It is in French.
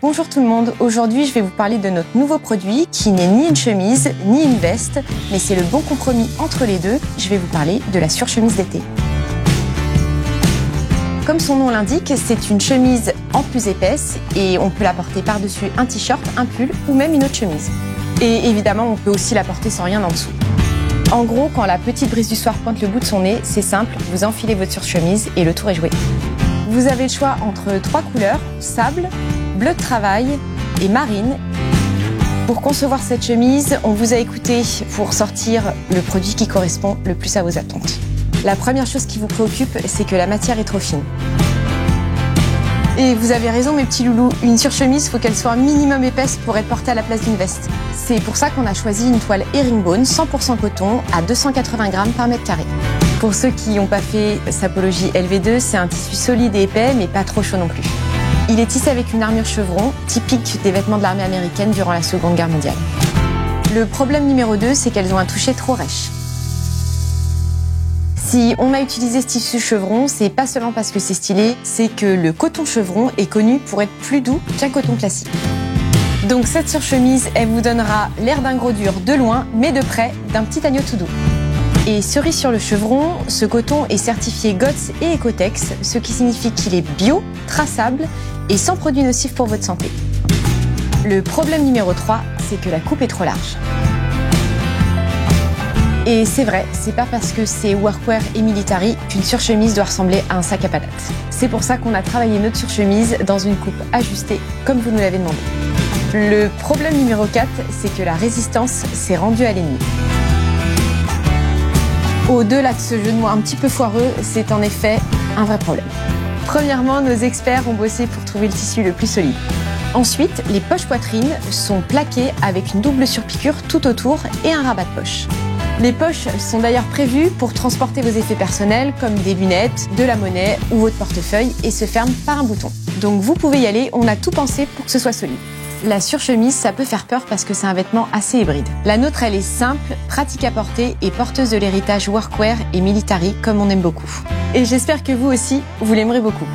Bonjour tout le monde, aujourd'hui je vais vous parler de notre nouveau produit qui n'est ni une chemise ni une veste, mais c'est le bon compromis entre les deux. Je vais vous parler de la surchemise d'été. Comme son nom l'indique, c'est une chemise en plus épaisse et on peut la porter par-dessus un t-shirt, un pull ou même une autre chemise. Et évidemment, on peut aussi la porter sans rien en dessous. En gros, quand la petite brise du soir pointe le bout de son nez, c'est simple, vous enfilez votre surchemise et le tour est joué. Vous avez le choix entre 3 couleurs, sable, bleu de travail et marine. Pour concevoir cette chemise, on vous a écouté pour sortir le produit qui correspond le plus à vos attentes. La première chose qui vous préoccupe, c'est que la matière est trop fine. Et vous avez raison mes petits loulous, une surchemise, il faut qu'elle soit un minimum épaisse pour être portée à la place d'une veste. C'est pour ça qu'on a choisi une toile herringbone 100% coton à 280 grammes par mètre carré. Pour ceux qui n'ont pas fait Sapologie LV2, c'est un tissu solide et épais, mais pas trop chaud non plus. Il est tissé avec une armure chevron, typique des vêtements de l'armée américaine durant la Seconde Guerre mondiale. Le problème numéro 2, c'est qu'elles ont un toucher trop rêche. Si on a utilisé ce tissu chevron, c'est pas seulement parce que c'est stylé, c'est que le coton chevron est connu pour être plus doux qu'un coton classique. Donc cette surchemise, elle vous donnera l'air d'un gros dur de loin, mais de près d'un petit agneau tout doux. Et cerise sur le chevron, ce coton est certifié GOTS et Ecotex, ce qui signifie qu'il est bio, traçable et sans produits nocifs pour votre santé. Le problème numéro 3, c'est que la coupe est trop large. Et c'est vrai, c'est pas parce que c'est workwear et military qu'une surchemise doit ressembler à un sac à patates. C'est pour ça qu'on a travaillé notre surchemise dans une coupe ajustée, comme vous nous l'avez demandé. Le problème numéro 4, c'est que la résistance s'est rendue à l'ennemi. Au-delà de ce jeu de mots un petit peu foireux, c'est en effet un vrai problème. Premièrement, nos experts ont bossé pour trouver le tissu le plus solide. Ensuite, les poches poitrine sont plaquées avec une double surpiqûre tout autour et un rabat de poche. Les poches sont d'ailleurs prévues pour transporter vos effets personnels comme des lunettes, de la monnaie ou votre portefeuille et se ferment par un bouton. Donc vous pouvez y aller, on a tout pensé pour que ce soit solide. La surchemise, ça peut faire peur parce que c'est un vêtement assez hybride. La nôtre, elle est simple, pratique à porter et porteuse de l'héritage workwear et military comme on aime beaucoup. Et j'espère que vous aussi, vous l'aimerez beaucoup.